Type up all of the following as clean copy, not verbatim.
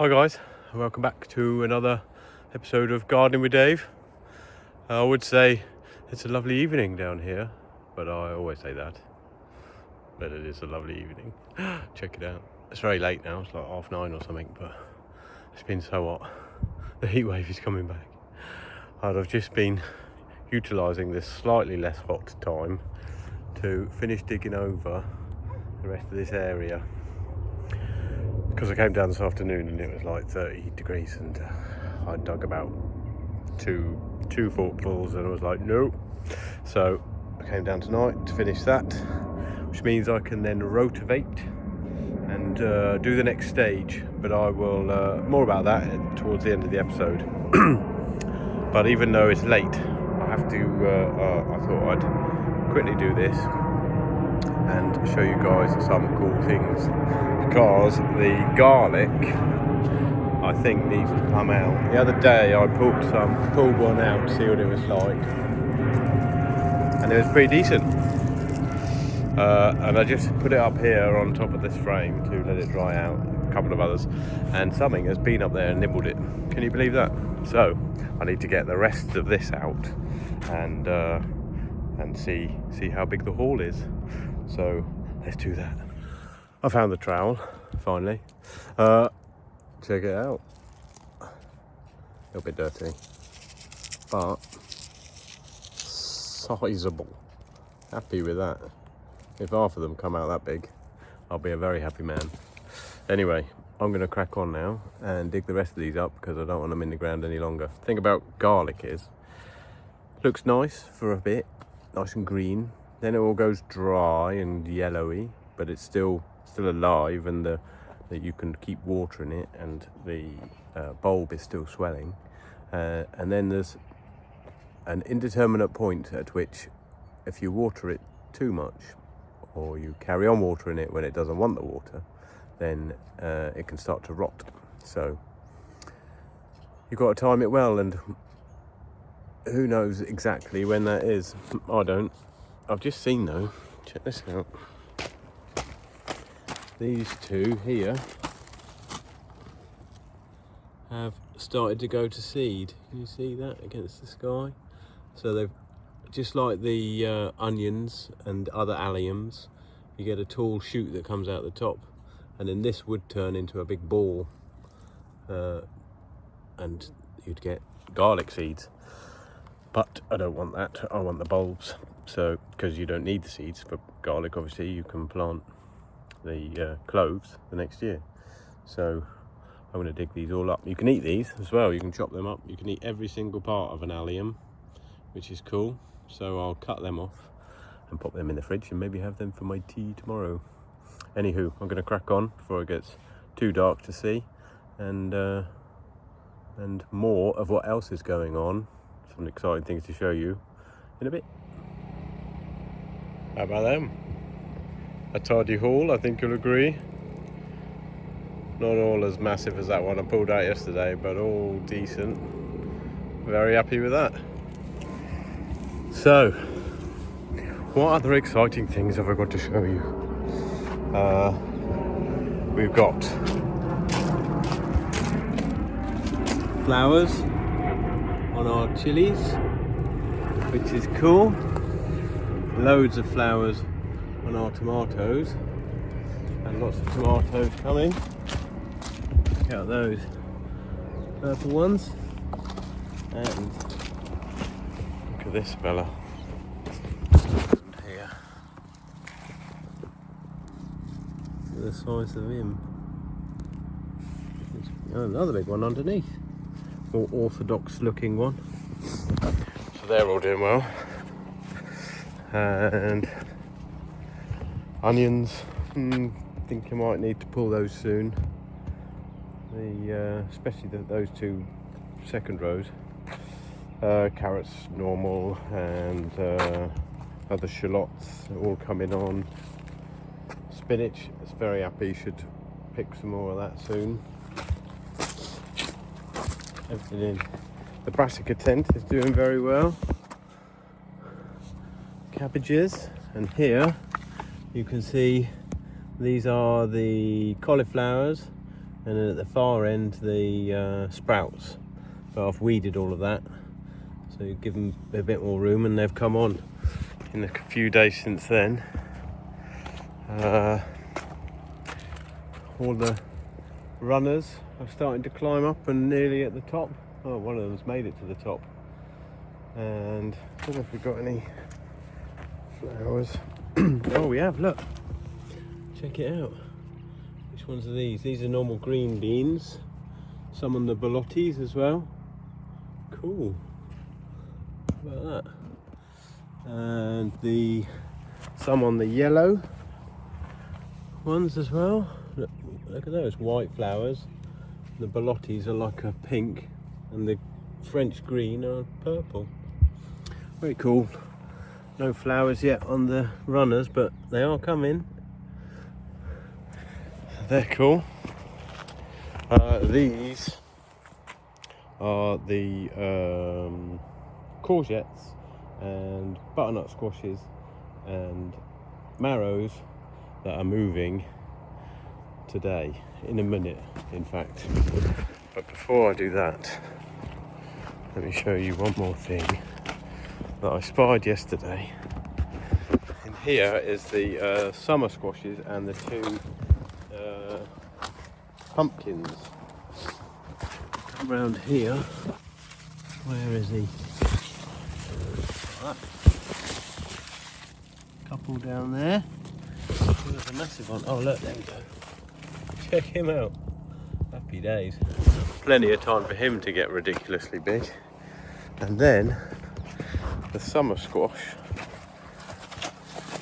Hi guys, and welcome back to another episode of Gardening with Dave. I would say it's a lovely evening down here, but I always say that. But it is a lovely evening. Check it out. It's very late now, it's like 9:30 or something, but it's been so hot. The heat wave is coming back. And I've just been utilising this slightly less hot time to finish digging over the rest of this area. Because I came down this afternoon and it was like 30 degrees and I dug about two forkfuls and I was like, no. So I came down tonight to finish that, which means I can then rotivate and do the next stage. But I will, more about that towards the end of the episode. But even though it's late, I have to, I thought I'd quickly do this and show you guys some cool things, because the garlic I think needs to come out. The other day I pulled one out to see what it was like, and it was pretty decent, and I just put it up here on top of this frame to let it dry out. A couple of others, and something has been up there and nibbled it. Can you believe that? So I need to get the rest of this out and see how big the haul is. So let's do that. I found the trowel finally. Check it out. A little bit dirty, but sizable. Happy with that. If half of them come out that big, I'll be a very happy man. Anyway, I'm going to crack on now and dig the rest of these up because I don't want them in the ground any longer. The thing about garlic is, looks nice for a bit, nice and green. Then it all goes dry and yellowy, but it's still alive, and that you can keep watering it, and the bulb is still swelling. And then there's an indeterminate point at which, if you water it too much, or you carry on watering it when it doesn't want the water, then it can start to rot. So you've got to time it well, and who knows exactly when that is. I don't. I've just seen though, check this out, these two here have started to go to seed. Can you see that against the sky? So they've, just like the onions and other alliums, you get a tall shoot that comes out the top, and then this would turn into a big ball, and you'd get garlic seeds. But I don't want that, I want the bulbs. So, because you don't need the seeds for garlic, obviously, you can plant the cloves the next year. So I'm going to dig these all up. You can eat these as well, you can chop them up. You can eat every single part of an allium, which is cool. So I'll cut them off and pop them in the fridge and maybe have them for my tea tomorrow. Anywho, I'm going to crack on before it gets too dark to see, and more of what else is going on, some exciting things to show you in a bit. How about them? A tidy haul, I think you'll agree. Not all as massive as that one I pulled out yesterday, but all decent. Very happy with that. So, what other exciting things have I got to show you? We've got flowers on our chilies, which is cool. Loads of flowers on our tomatoes, and lots of tomatoes coming. Check out those purple ones, and look at this fella here. Look at the size of him. Oh, another big one underneath, more orthodox looking one. So they're all doing well. And onions, think I might need to pull those soon. Especially those two second rows. Carrots normal, and other shallots all coming on. Spinach, it's very happy. Should pick some more of that soon. Everything in. The brassica tent is doing very well. Cabbages, and here you can see these are the cauliflowers, and then at the far end the sprouts. But I've weeded all of that, so you give them a bit more room, and they've come on in a few days since then. All the runners are starting to climb up and nearly at the top. Oh, one of them's made it to the top. And I don't know if we've got any flowers. Oh, we have, look. Check it out. Which ones are these? These are normal green beans. Some on the bolottis as well. Cool. How about that? And some on the yellow ones as well. Look at those white flowers. The bolottis are like a pink, and the French green are purple. Very cool. No flowers yet on the runners, but they are coming. They're cool. These are the courgettes and butternut squashes and marrows that are moving today, in a minute in fact. But before I do that, let me show you one more thing that I spied yesterday. In here is the summer squashes and the two pumpkins. Come round here. Where is he? Couple down there. There's a massive one. Oh look, there we go. Check him out. Happy days. Plenty of time for him to get ridiculously big. And then the summer squash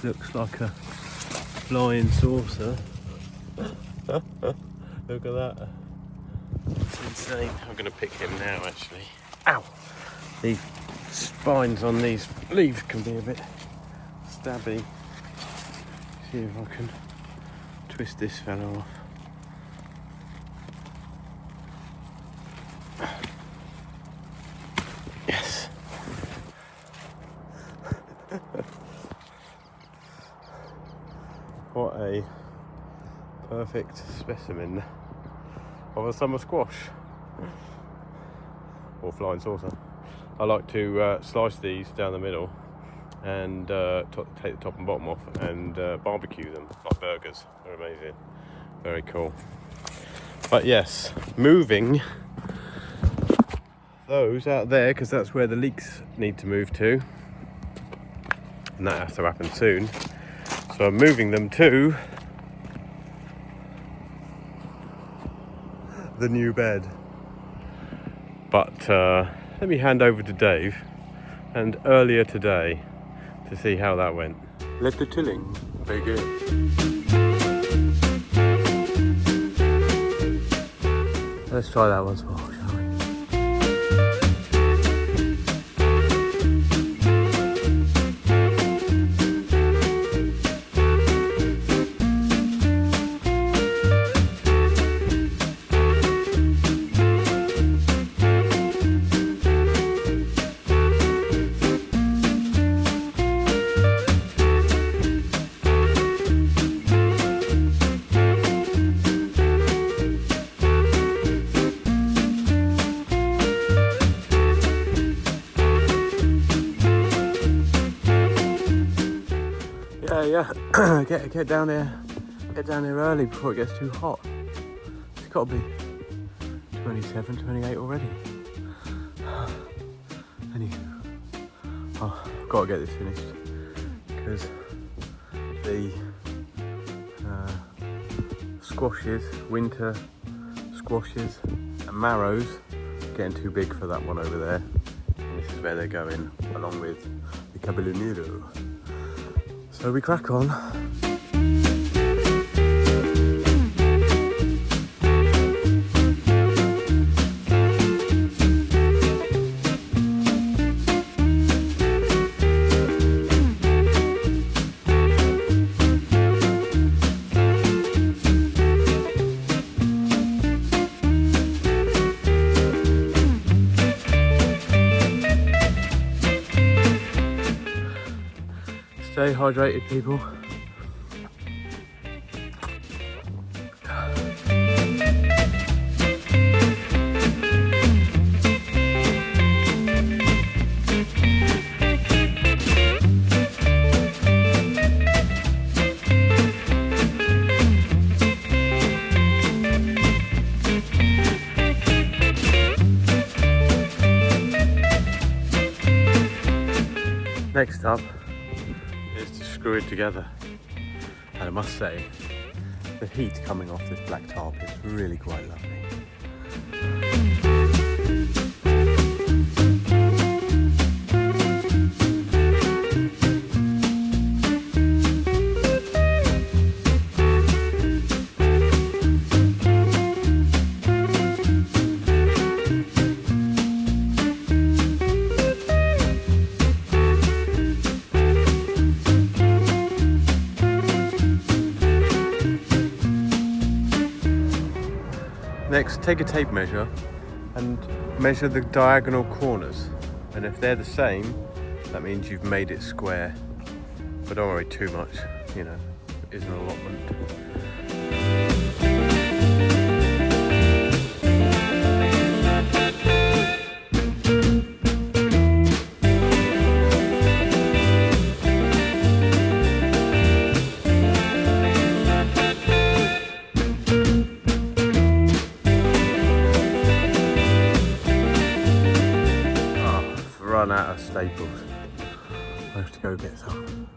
looks like a flying saucer. Look at that. It's insane. I'm going to pick him now actually. Ow! These spines on these leaves can be a bit stabby. See if I can twist this fellow off. Yes. What a perfect specimen of a summer squash or flying saucer. I like to slice these down the middle and take the top and bottom off and barbecue them like burgers. They're amazing. Very cool. But yes, moving those out there because that's where the leeks need to move to, and that has to happen soon. So I'm moving them to the new bed. But let me hand over to Dave and earlier today to see how that went. Let the tilling begin. Let's try that once more, shall we? Yeah, get down here. Get down here early before it gets too hot. It's got to be 27, 28 already. Anywho, I've got to get this finished because the squashes, winter squashes and marrows are getting too big for that one over there. And this is where they're going, along with the cabellinero. So we crack on. Stay hydrated, people. Next up is to screw it together. And I must say, the heat coming off this black tarp is really quite lovely. Next, take a tape measure and measure the diagonal corners. And if they're the same, that means you've made it square. But don't worry too much, you know, it is an allotment. Run out of staples. I have to go get some.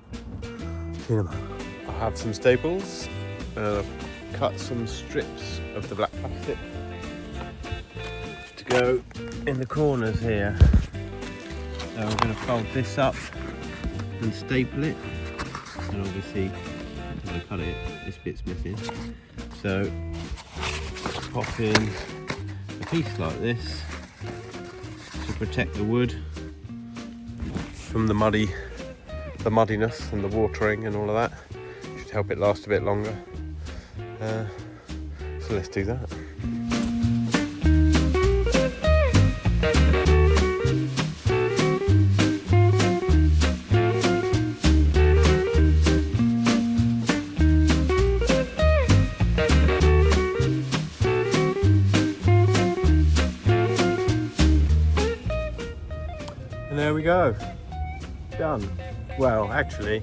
See you in a moment. I have some staples. I've cut some strips of the black plastic to go in the corners here. So I'm going to fold this up and staple it. And obviously, as I cut it, this bit's missing. So pop in a piece like this to protect the wood from the muddiness and the watering and all of that. Should help it last a bit longer. So let's do that. And there we go. Done. Well, actually,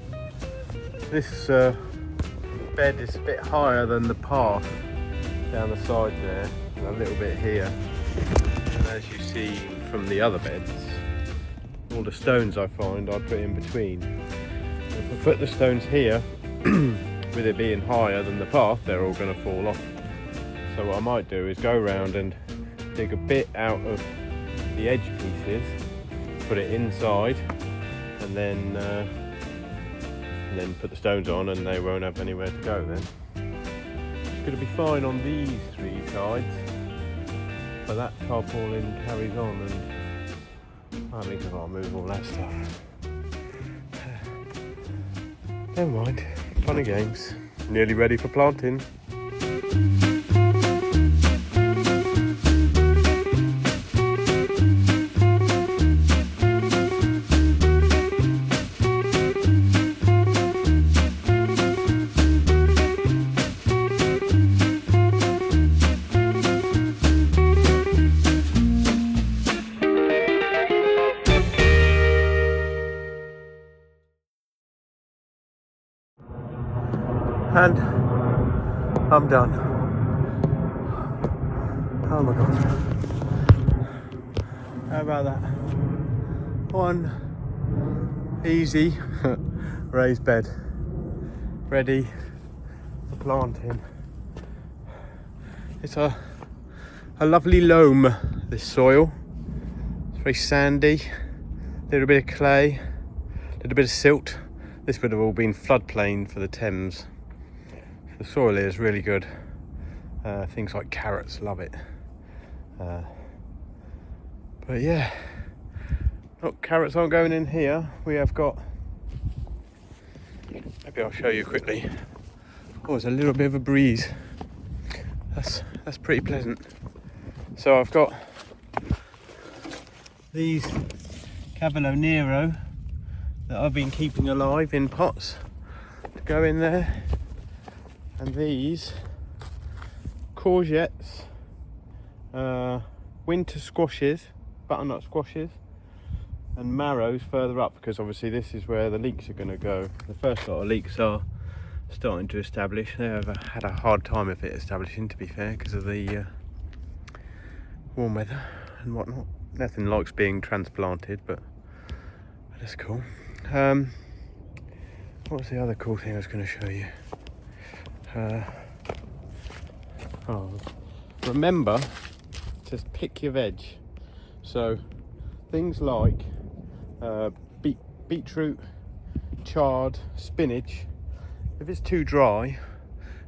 this bed is a bit higher than the path down the side there, and a little bit here. And as you see from the other beds, all the stones I find I put in between. If I put the stones here, with it being higher than the path, they're all going to fall off. So what I might do is go around and dig a bit out of the edge pieces, put it inside, and then put the stones on, and they won't have anywhere to go then. It's going to be fine on these three sides, but that tarpaulin carries on, and that means I've got to move all that stuff. Never mind, fun and games. Nearly ready for planting. And I'm done. Oh my god. How about that? One easy raised bed ready for planting. It's a lovely loam, this soil. It's very sandy, a little bit of clay, a little bit of silt. This would have all been floodplain for the Thames. The soil here is really good. Things like carrots, love it. But yeah, carrots aren't going in here. We have got, maybe I'll show you quickly. Oh, there's a little bit of a breeze. That's pretty pleasant. So I've got these Cavolo Nero that I've been keeping alive in pots to go in there. And these courgettes, winter squashes, butternut squashes, and marrows further up, because obviously this is where the leeks are going to go. The first lot of leeks are starting to establish. They have had a hard time of it establishing, to be fair, because of the warm weather and whatnot. Nothing likes being transplanted, but that's cool. What was the other cool thing I was going to show you? Remember to pick your veg. So things like beetroot, chard, spinach. If it's too dry,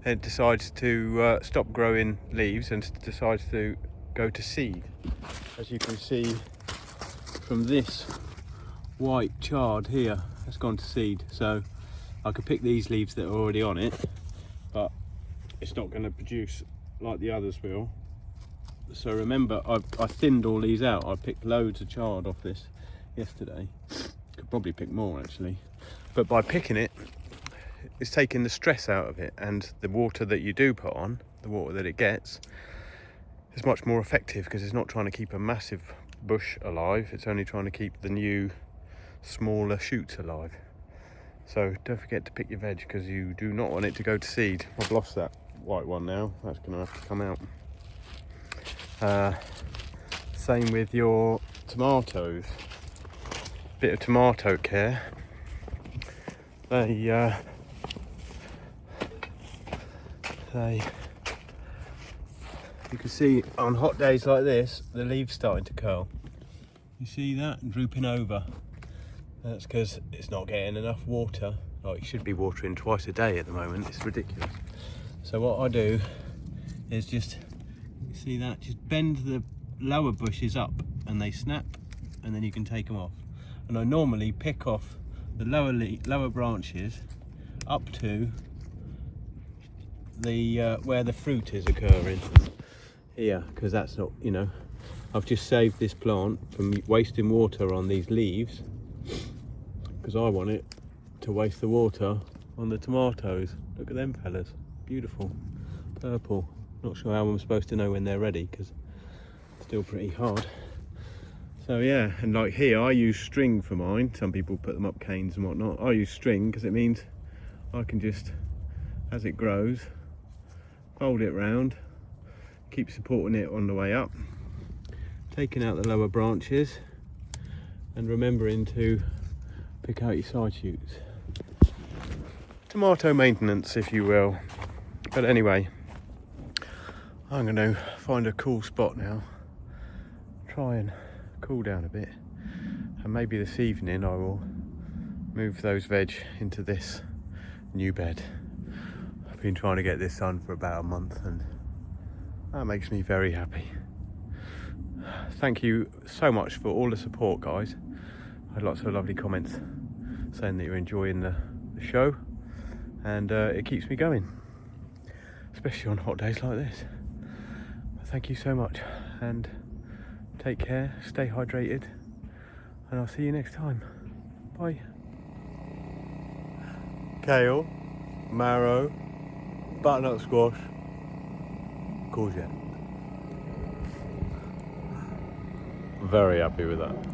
it decides to stop growing leaves and decides to go to seed. As you can see from this white chard here, it's gone to seed. So I could pick these leaves that are already on it, but it's not going to produce like the others will. So remember, I thinned all these out. I picked loads of chard off this yesterday. Could probably pick more actually, but by picking it, it's taking the stress out of it, and the water that you do put on, the water that it gets, is much more effective because it's not trying to keep a massive bush alive. It's only trying to keep the new smaller shoots alive. So don't forget to pick your veg because you do not want it to go to seed. I've lost that white one now. That's going to have to come out. Same with your tomatoes. Bit of tomato care. You can see on hot days like this, the leaves starting to curl. You see that drooping over? That's because it's not getting enough water. Like, it should be watering twice a day at the moment. It's ridiculous. So what I do is just, you see that, just bend the lower bushes up and they snap, and then you can take them off. And I normally pick off the lower branches up to the where the fruit is occurring here, because that's not, you know, I've just saved this plant from wasting water on these leaves, because I want it to waste the water on the tomatoes. Look at them fellas, beautiful, purple. Not sure how I'm supposed to know when they're ready because it's still pretty hard. So yeah, and like here I use string for mine. Some people put them up canes and whatnot. I use string because it means I can just, as it grows, fold it round, keep supporting it on the way up, taking out the lower branches and remembering to pick out your side shoots. Tomato maintenance, if you will. But anyway, I'm going to find a cool spot now, try and cool down a bit, and maybe this evening I will move those veg into this new bed. I've been trying to get this done for about a month and that makes me very happy. Thank you so much for all the support, guys. I had lots of lovely comments saying that you're enjoying the show, and it keeps me going, especially on hot days like this. Thank you so much, and take care, stay hydrated, and I'll see you next time. Bye. Kale, marrow, butternut squash, courgette. Very happy with that.